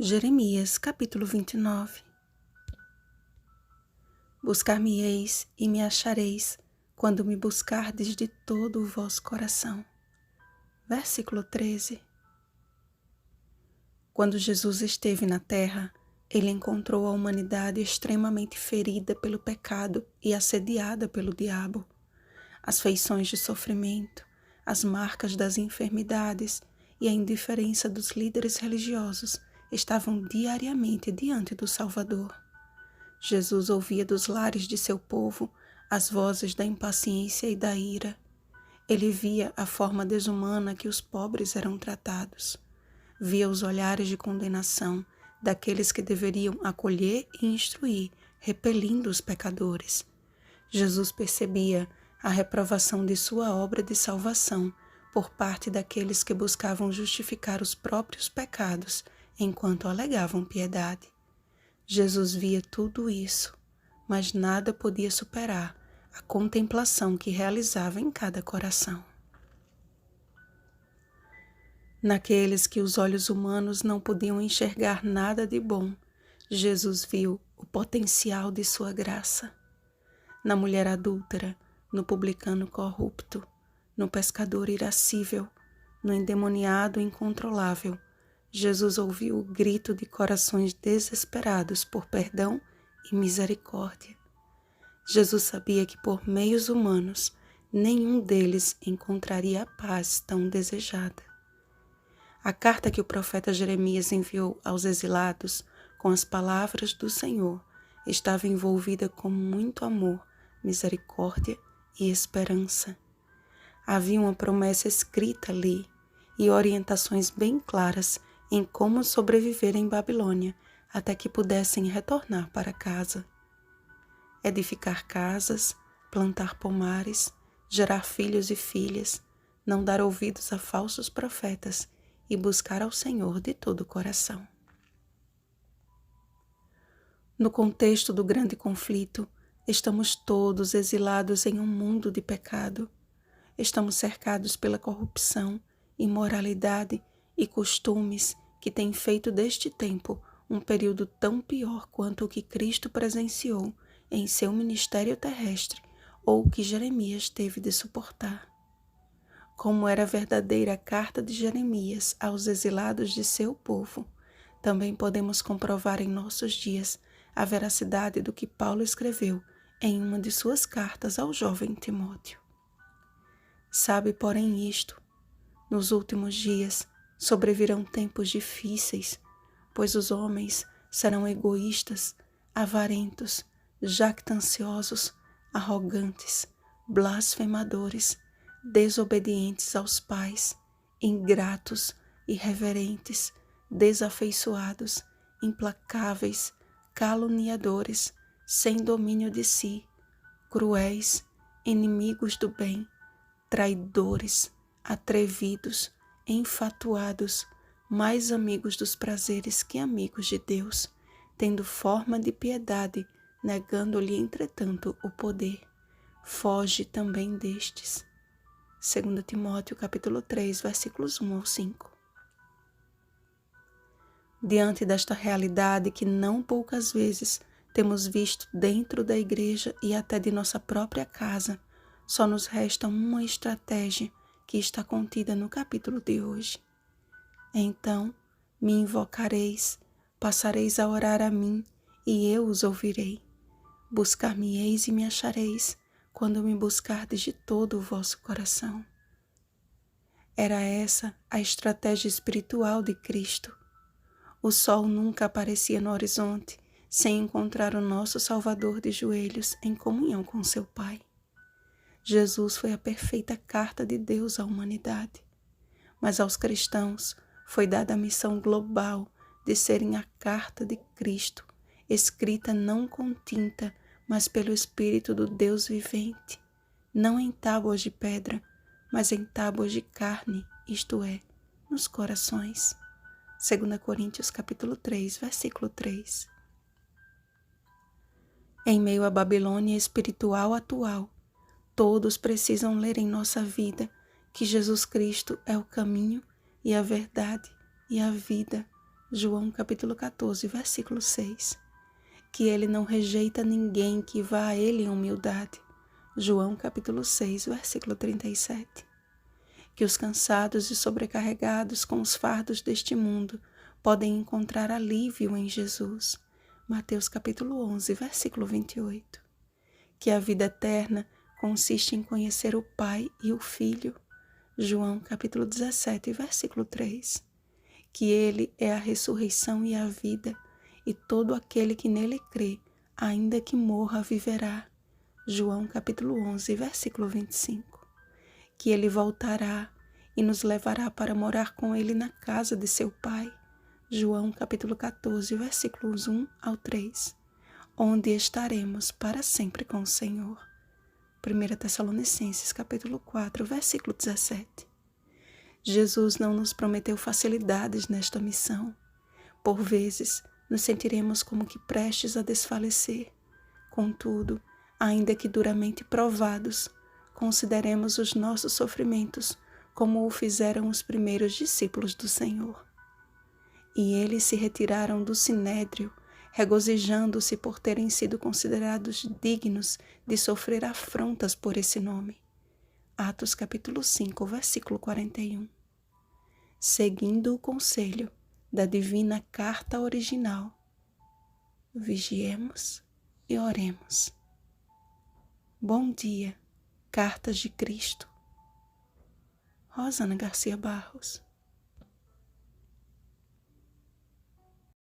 Jeremias, capítulo 29. Buscar-me-eis e me achareis, quando me buscardes de todo o vosso coração. Versículo 13. Quando Jesus esteve na terra, ele encontrou a humanidade extremamente ferida pelo pecado e assediada pelo diabo. As feições de sofrimento, as marcas das enfermidades e a indiferença dos líderes religiosos estavam diariamente diante do Salvador. Jesus ouvia dos lares de seu povo as vozes da impaciência e da ira. Ele via a forma desumana que os pobres eram tratados. Via os olhares de condenação daqueles que deveriam acolher e instruir, repelindo os pecadores. Jesus percebia a reprovação de sua obra de salvação por parte daqueles que buscavam justificar os próprios pecados enquanto alegavam piedade. Jesus via tudo isso, mas nada podia superar a contemplação que realizava em cada coração. Naqueles que os olhos humanos não podiam enxergar nada de bom, Jesus viu o potencial de sua graça. Na mulher adúltera, no publicano corrupto, no pescador irascível, no endemoniado incontrolável, Jesus ouviu o grito de corações desesperados por perdão e misericórdia. Jesus sabia que por meios humanos, nenhum deles encontraria a paz tão desejada. A carta que o profeta Jeremias enviou aos exilados com as palavras do Senhor estava envolvida com muito amor, misericórdia e esperança. Havia uma promessa escrita ali e orientações bem claras em como sobreviver em Babilônia até que pudessem retornar para casa. Edificar casas, plantar pomares, gerar filhos e filhas, não dar ouvidos a falsos profetas e buscar ao Senhor de todo o coração. No contexto do grande conflito, estamos todos exilados em um mundo de pecado. Estamos cercados pela corrupção, imoralidade e costumes que têm feito deste tempo um período tão pior quanto o que Cristo presenciou em seu ministério terrestre ou o que Jeremias teve de suportar. Como era verdadeira a carta de Jeremias aos exilados de seu povo, também podemos comprovar em nossos dias a veracidade do que Paulo escreveu em uma de suas cartas ao jovem Timóteo. Sabe, porém, isto: nos últimos dias sobrevirão tempos difíceis, pois os homens serão egoístas, avarentos, jactanciosos, arrogantes, blasfemadores, desobedientes aos pais, ingratos, irreverentes, desafeiçoados, implacáveis, caluniadores, sem domínio de si, cruéis, inimigos do bem, traidores, atrevidos, enfatuados, mais amigos dos prazeres que amigos de Deus, tendo forma de piedade, negando-lhe, entretanto, o poder. Foge também destes. 2 Timóteo capítulo 3, versículos 1 ao 5. Diante desta realidade que não poucas vezes temos visto dentro da igreja e até de nossa própria casa, só nos resta uma estratégia que está contida no capítulo de hoje. Então me invocareis, passareis a orar a mim, e eu os ouvirei. Buscar-me-eis e me achareis, quando me buscardes de todo o vosso coração. Era essa a estratégia espiritual de Cristo. O sol nunca aparecia no horizonte sem encontrar o nosso Salvador de joelhos em comunhão com seu Pai. Jesus foi a perfeita carta de Deus à humanidade, mas aos cristãos foi dada a missão global de serem a carta de Cristo, escrita não com tinta, mas pelo Espírito do Deus vivente, não em tábuas de pedra, mas em tábuas de carne, isto é, nos corações. 2 Coríntios capítulo 3, versículo 3. Em meio à Babilônia espiritual atual, todos precisam ler em nossa vida que Jesus Cristo é o caminho e a verdade e a vida, João capítulo 14, versículo 6. Que ele não rejeita ninguém que vá a ele em humildade. João capítulo 6, versículo 37. Que os cansados e sobrecarregados com os fardos deste mundo podem encontrar alívio em Jesus. Mateus capítulo 11, versículo 28. Que a vida eterna consiste em conhecer o Pai e o Filho. João capítulo 17, versículo 3. Que ele é a ressurreição e a vida, e todo aquele que nele crê, ainda que morra, viverá. João capítulo 11, versículo 25. Que ele voltará e nos levará para morar com ele na casa de seu Pai. João capítulo 14, versículos 1 ao 3. Onde estaremos para sempre com o Senhor. 1 Tessalonicenses capítulo 4, versículo 17. Jesus não nos prometeu facilidades nesta missão. Por vezes, nos sentiremos como que prestes a desfalecer. Contudo, ainda que duramente provados, consideremos os nossos sofrimentos como o fizeram os primeiros discípulos do Senhor. E eles se retiraram do sinédrio, regozijando-se por terem sido considerados dignos de sofrer afrontas por esse nome. Atos capítulo 5, versículo 41. Seguindo o conselho da divina carta original, vigiemos e oremos. Bom dia, Cartas de Cristo. Rosana Garcia Barros.